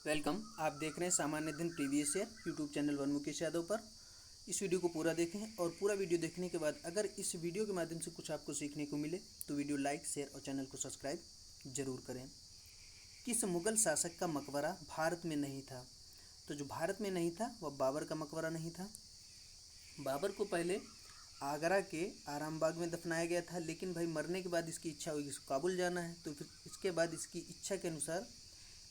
Welcome. आप देख रहे हैं सामान्य दिन previous year YouTube channel one Mukesh Yadav पर। इस वीडियो को पूरा देखें और पूरा वीडियो देखने के बाद अगर इस वीडियो के माध्यम से कुछ आपको सीखने को मिले तो वीडियो लाइक, शेयर और चैनल को सब्सक्राइब जरूर करें। किस मुगल शासक का मकबरा भारत में नहीं था? तो जो भारत में नहीं था वह बाबर का मकबरा नहीं था। बाबर को पहले आगरा के आरामबाग में दफनाया गया था, लेकिन भाई मरने के बाद इसकी इच्छा हुई इसको काबुल जाना है, तो फिर इसके बाद इसकी इच्छा के अनुसार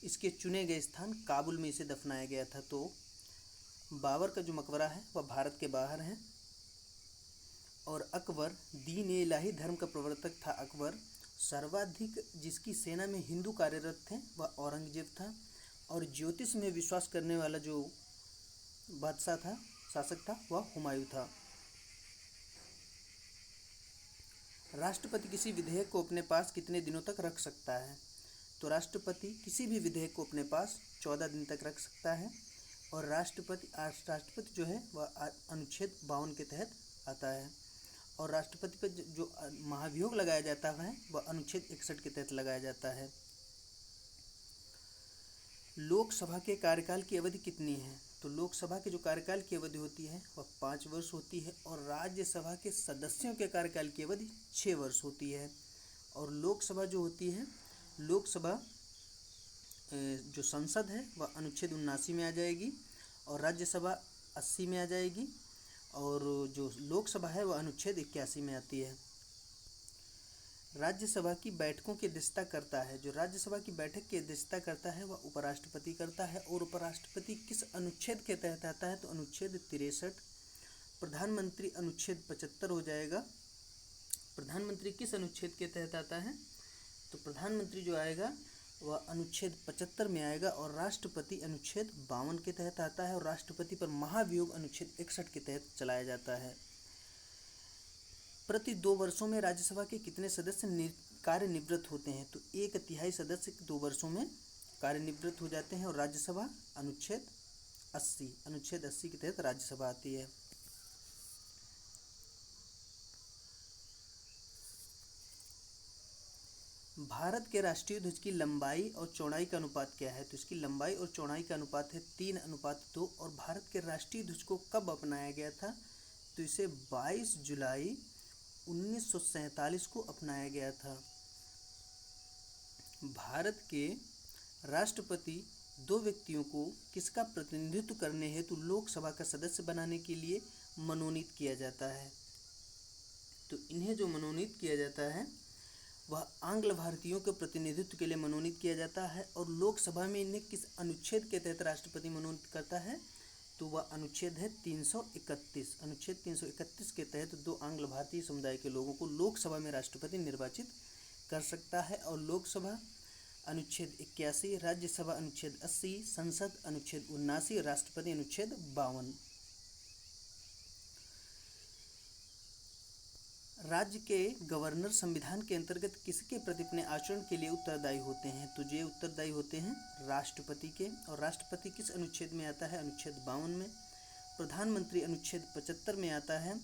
इसके चुने गए स्थान काबुल में इसे दफनाया गया था। तो बाबर का जो मकबरा है वह भारत के बाहर है। और अकबर दीन ए इलाही धर्म का प्रवर्तक था। अकबर सर्वाधिक जिसकी सेना में हिंदू कार्यरत थे वह औरंगजेब था। और ज्योतिष में विश्वास करने वाला जो बादशाह था, शासक था, वह हुमायूं था। राष्ट्रपति किसी विधेयक को अपने पास कितने दिनों तक रख सकता है? तो राष्ट्रपति किसी भी विधेयक को अपने पास 14 दिन तक रख सकता है। और राष्ट्रपति जो है वह अनुच्छेद 52 के तहत आता है। और राष्ट्रपति पर जो महाभियोग लगाया जाता है वह अनुच्छेद 61 के तहत लगाया जाता है। लोकसभा के कार्यकाल की अवधि कितनी है? तो लोकसभा के जो कार्यकाल की अवधि होती है वह 5 वर्ष होती है। और राज्यसभा के सदस्यों के कार्यकाल की अवधि 6 वर्ष होती है। और लोकसभा जो होती है, लोकसभा जो संसद है वह अनुच्छेद 79 में आ जाएगी। और राज्यसभा 80 में आ जाएगी। और जो लोकसभा है वह अनुच्छेद 81 में आती है। राज्यसभा की बैठकों की अध्यक्षता करता है, जो राज्यसभा की बैठक की अध्यक्षता करता है वह उपराष्ट्रपति करता है। और उपराष्ट्रपति किस अनुच्छेद के तहत आता है? तो अनुच्छेद 63। प्रधानमंत्री अनुच्छेद 75 हो जाएगा। प्रधानमंत्री किस अनुच्छेद के तहत आता है? तो प्रधानमंत्री जो आएगा वह अनुच्छेद 75 में आएगा। और राष्ट्रपति अनुच्छेद 52 के तहत आता है। और राष्ट्रपति पर महाभियोग अनुच्छेद 61 के तहत चलाया जाता है। प्रति 2 वर्षों में राज्यसभा के कितने सदस्य कार्यनिवृत्त होते हैं? तो 1/3 सदस्य 2 वर्षों में कार्यनिवृत्त हो जाते हैं। और राज्यसभा अनुच्छेद 80 के तहत राज्यसभा आती है। भारत के राष्ट्रीय ध्वज की लंबाई और चौड़ाई का अनुपात क्या है? तो इसकी लंबाई और चौड़ाई का अनुपात है 3:2। और भारत के राष्ट्रीय ध्वज को कब अपनाया गया था? तो इसे 22 जुलाई 1947 को अपनाया गया था। भारत के राष्ट्रपति 2 व्यक्तियों को किसका प्रतिनिधित्व करने हेतु लोकसभा का सदस्य बनाने के लिए मनोनीत किया जाता है? तो इन्हें जो मनोनीत किया जाता है वह आंग्ल भारतीयों के प्रतिनिधित्व के लिए मनोनीत किया जाता है। और लोकसभा में इन्हें किस अनुच्छेद के तहत राष्ट्रपति मनोनीत करता है? तो वह अनुच्छेद है 331। अनुच्छेद 331 के तहत 2 आंग्ल भारतीय समुदाय के लोगों को लोकसभा में राष्ट्रपति निर्वाचित कर सकता है। और लोकसभा अनुच्छेद 81, राज्यसभा अनुच्छेद 80, संसद अनुच्छेद 79, राष्ट्रपति अनुच्छेद 52। राज्य के गवर्नर संविधान के अंतर्गत किसके प्रति अपने आचरण के लिए उत्तरदायी होते हैं? तो ये उत्तरदायी होते हैं राष्ट्रपति के। और राष्ट्रपति किस अनुच्छेद में आता है? अनुच्छेद 52 में। प्रधानमंत्री अनुच्छेद 75 में आता है।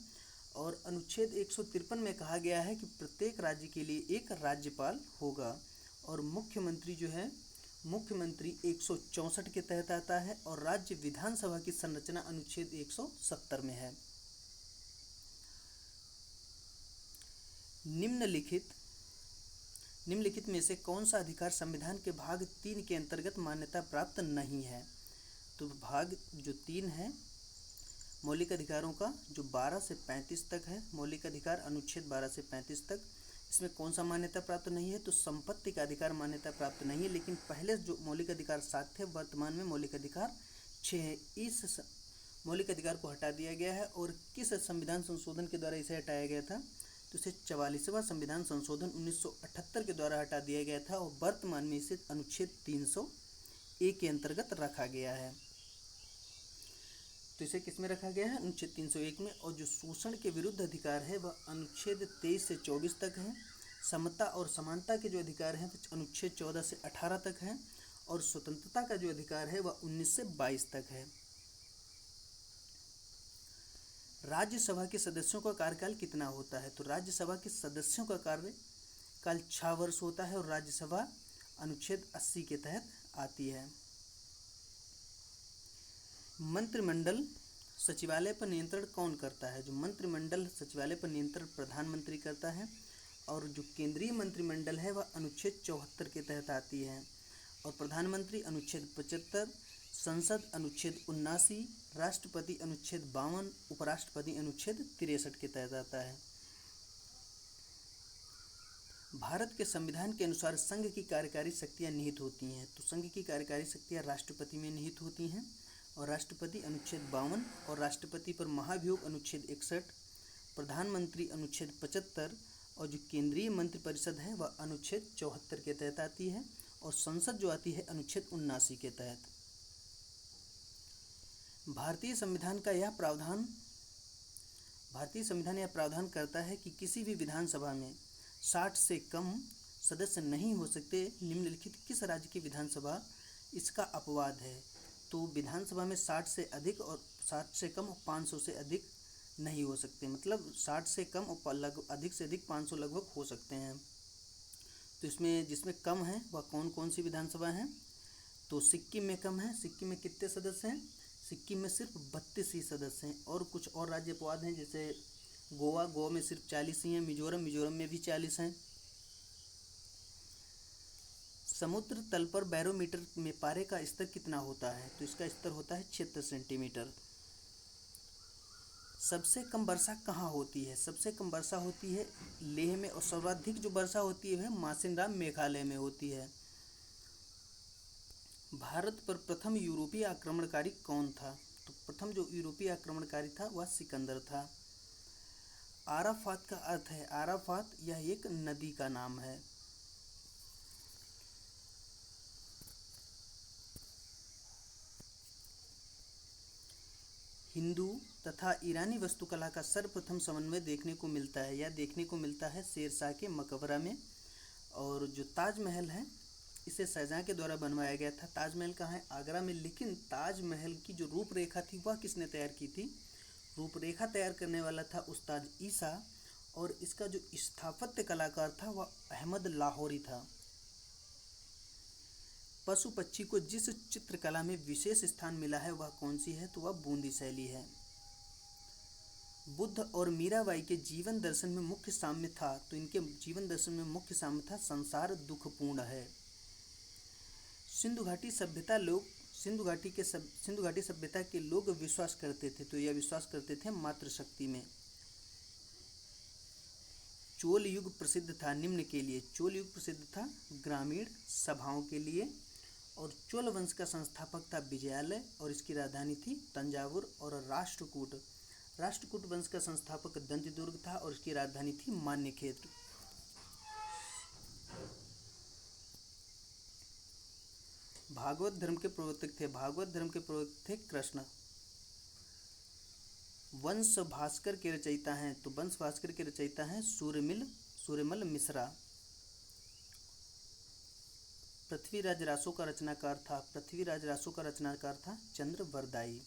और अनुच्छेद 153 में कहा गया है कि प्रत्येक राज्य के लिए एक राज्यपाल होगा। और मुख्यमंत्री जो है, मुख्यमंत्री 164 के तहत आता है। और राज्य विधानसभा की संरचना अनुच्छेद 170 में है। निम्नलिखित में से कौन सा अधिकार संविधान के भाग 3 के अंतर्गत मान्यता प्राप्त नहीं है? तो भाग जो 3 है मौलिक अधिकारों का, जो 12 से 35 तक है, मौलिक अधिकार अनुच्छेद 12 से 35 तक, इसमें कौन सा मान्यता प्राप्त नहीं है? तो संपत्ति का अधिकार मान्यता प्राप्त नहीं है। लेकिन पहले जो मौलिक अधिकार 7 थे, वर्तमान में मौलिक अधिकार 6 है। इस मौलिक अधिकार को हटा दिया गया है। और किस संविधान संशोधन के द्वारा इसे हटाया गया था? तो इसे 44वां संविधान संशोधन 1978 के द्वारा हटा दिया गया था। और वर्तमान में इसे अनुच्छेद 301 के अंतर्गत रखा गया है। तो इसे किस में रखा गया है? अनुच्छेद 301 में। और जो शोषण के विरुद्ध अधिकार है वह अनुच्छेद 23 से 24 तक है। समता और समानता के जो अधिकार हैं तो अनुच्छेद 14 से 18 तक है। और स्वतंत्रता का जो अधिकार है वह 19 से 22 तक है। राज्यसभा के सदस्यों का कार्यकाल कितना होता है? तो राज्यसभा के सदस्यों का कार्यकाल 6 वर्ष होता है। और राज्यसभा अनुच्छेद 80 के तहत आती है। मंत्रिमंडल सचिवालय पर नियंत्रण कौन करता है? जो मंत्रिमंडल सचिवालय पर नियंत्रण प्रधानमंत्री करता है। और जो केंद्रीय मंत्रिमंडल है वह अनुच्छेद 74 के तहत आती है। और प्रधानमंत्री अनुच्छेद 75, संसद अनुच्छेद 79, राष्ट्रपति अनुच्छेद 52, उपराष्ट्रपति अनुच्छेद 63 के तहत आता है। भारत के संविधान के अनुसार संघ की कार्यकारी शक्तियाँ निहित होती हैं। तो संघ की कार्यकारी शक्तियाँ राष्ट्रपति में निहित होती हैं। और राष्ट्रपति अनुच्छेद 52 और राष्ट्रपति पर महाभियोग अनुच्छेद 61, प्रधानमंत्री अनुच्छेद 75 और जो केंद्रीय मंत्रिपरिषद है वह अनुच्छेद 74 के तहत आती है। और संसद जो आती है अनुच्छेद 79 के तहत। भारतीय संविधान यह प्रावधान करता है कि किसी भी विधानसभा में 60 से कम सदस्य नहीं हो सकते। निम्नलिखित किस राज्य की विधानसभा इसका अपवाद है? तो विधानसभा में 60 से अधिक और 60 से कम और 500 से अधिक नहीं हो सकते। मतलब 60 से कम और अधिक से अधिक 500 लगभग हो सकते हैं। तो इसमें जिसमें कम है वह कौन कौन सी विधानसभा हैं? तो सिक्किम में कम है। सिक्किम में कितने सदस्य हैं? सिक्किम में सिर्फ 32 ही सदस्य हैं। और कुछ और राज्य अपवाद हैं, जैसे गोवा में सिर्फ 40 ही हैं। मिजोरम में भी 40 हैं। समुद्र तल पर बैरोमीटर में पारे का स्तर कितना होता है? तो इसका स्तर होता है 76 सेंटीमीटर। सबसे कम वर्षा कहाँ होती है? सबसे कम वर्षा होती है लेह में। और सर्वाधिक जो वर्षा होती है मासिनराम मेघालय में होती है। भारत पर प्रथम यूरोपीय आक्रमणकारी कौन था? तो प्रथम जो यूरोपीय आक्रमणकारी था वह सिकंदर था। आराफात का अर्थ है, आराफात यह एक नदी का नाम है। हिंदू तथा ईरानी वास्तुकला का सर्वप्रथम समन्वय देखने को मिलता है। यह देखने को मिलता है शेरशाह के मकबरा में। और जो ताजमहल है इसे शाहजहाँ के द्वारा बनवाया गया था। ताजमहल कहाँ है? आगरा में। लेकिन ताजमहल की जो रूपरेखा थी वह किसने तैयार की थी? रूपरेखा तैयार करने वाला था उस्ताद ईसा। और इसका जो स्थापत्य कलाकार था वह अहमद लाहौरी था। पशु पक्षी को जिस चित्रकला में विशेष स्थान मिला है वह कौन सी है? तो वह बूंदी शैली है। बुद्ध और मीराबाई के जीवन दर्शन में मुख्य साम्य था। तो इनके जीवन दर्शन में मुख्य साम्य था संसार दुखपूर्ण है। सिंधु घाटी सभ्यता के लोग विश्वास करते थे। तो यह विश्वास करते थे मातृशक्ति में। चोल युग प्रसिद्ध था निम्न के लिए। चोल युग प्रसिद्ध था ग्रामीण सभाओं के लिए। और चोल वंश का संस्थापक था विजयालय और इसकी राजधानी थी तंजावुर। और राष्ट्रकूट वंश का संस्थापक दंतिदुर्ग था और इसकी राजधानी थी मान्यखेत्र। भागवत धर्म के प्रवर्तक थे कृष्ण। वंश भास्कर के रचयिता हैं। तो वंश भास्कर के रचयिता हैं सूर्यमल मिश्रा। पृथ्वीराज रासो का रचनाकार था चंद्रवरदाई।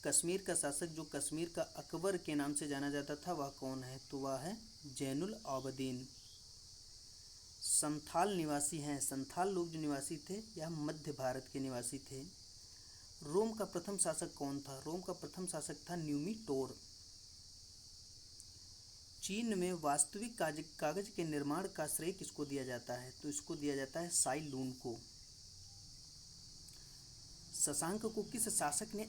कश्मीर का शासक जो कश्मीर का अकबर के नाम से जाना जाता था वह कौन है? तो वह है जैनुल आबदीन। संथाल निवासी हैं। संथाल लोग जो निवासी थे यह मध्य भारत के निवासी थे। रोम का प्रथम शासक कौन था? रोम का प्रथम शासक था न्यूमीटोर। चीन में वास्तविक कागज के निर्माण का श्रेय किसको दिया जाता है? तो इसको दिया जाता है साई लून को। शशांक को किस शासक ने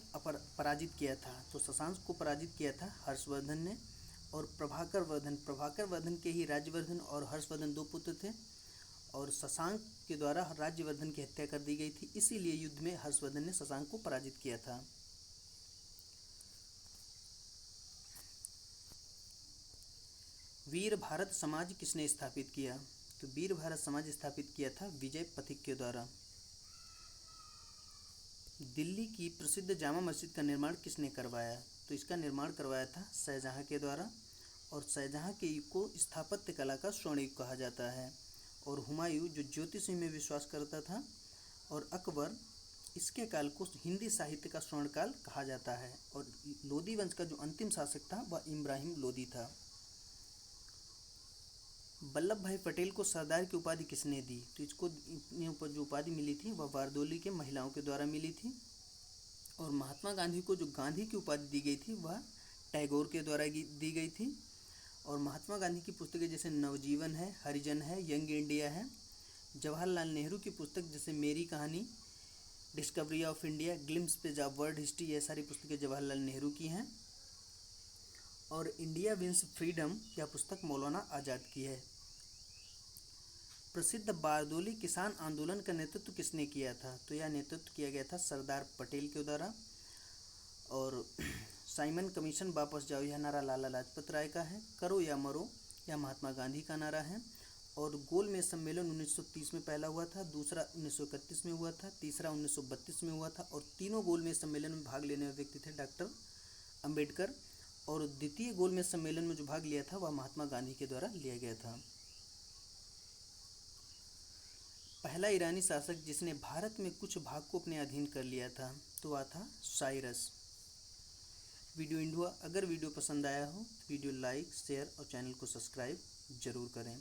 पराजित किया था? तो शशांक को पराजित किया था हर्षवर्धन ने। और प्रभाकर वर्धन के ही राज्यवर्धन और हर्षवर्धन 2 पुत्र थे। और शशांक के द्वारा राज्यवर्धन की हत्या कर दी गई थी। इसीलिए युद्ध में हर्षवर्धन ने शशांक को पराजित किया था। वीर भारत समाज किसने स्थापित किया? तो वीर भारत समाज स्थापित किया था विजय पथिक के द्वारा। दिल्ली की प्रसिद्ध जामा मस्जिद का निर्माण किसने करवाया? तो इसका निर्माण करवाया था शाहजहाँ के द्वारा। और शाहजहाँ के युग को स्थापत्य कला का स्वर्ण युग कहा जाता है। और हुमायूं जो ज्योतिष में विश्वास करता था। और अकबर, इसके काल को हिंदी साहित्य का स्वर्ण काल कहा जाता है। और लोदी वंश का जो अंतिम शासक था वह इब्राहिम लोदी था। वल्लभ भाई पटेल को सरदार की उपाधि किसने दी? तो इसको जो उपाधि मिली थी वह बारदोली के महिलाओं के द्वारा मिली थी। और महात्मा गांधी को जो गांधी की उपाधि दी गई थी वह टैगोर के द्वारा दी गई थी। और महात्मा गांधी की पुस्तकें जैसे नवजीवन है, हरिजन है, यंग इंडिया है। जवाहरलाल नेहरू की पुस्तक जैसे मेरी कहानी, discovery of India, glimpse page of world history, ये सारी पुस्तकें जवाहरलाल नेहरू की हैं। और इंडिया विंस फ्रीडम, यह पुस्तक मौलाना आज़ाद की है। प्रसिद्ध बारदोली किसान आंदोलन का नेतृत्व किसने किया था? तो यह नेतृत्व किया गया था सरदार पटेल के द्वारा। और साइमन कमीशन वापस जाओ, यह नारा लाला लाजपत राय का है। करो या मरो, यह महात्मा गांधी का नारा है। और गोलमेज सम्मेलन 1930 में पहला हुआ था, दूसरा 1931 में हुआ था, तीसरा 1932 में हुआ था। और तीनों गोलमेज सम्मेलन में भाग लेने वाले व्यक्ति थे डॉक्टर अंबेडकर। और द्वितीय गोलमेज सम्मेलन में जो भाग लिया था वह महात्मा गांधी के द्वारा लिया गया था। पहला ईरानी शासक जिसने भारत में कुछ भाग को अपने अधीन कर लिया था तो वह था साइरस। वीडियो एंड हुआ। अगर वीडियो पसंद आया हो तो वीडियो लाइक, शेयर और चैनल को सब्सक्राइब जरूर करें।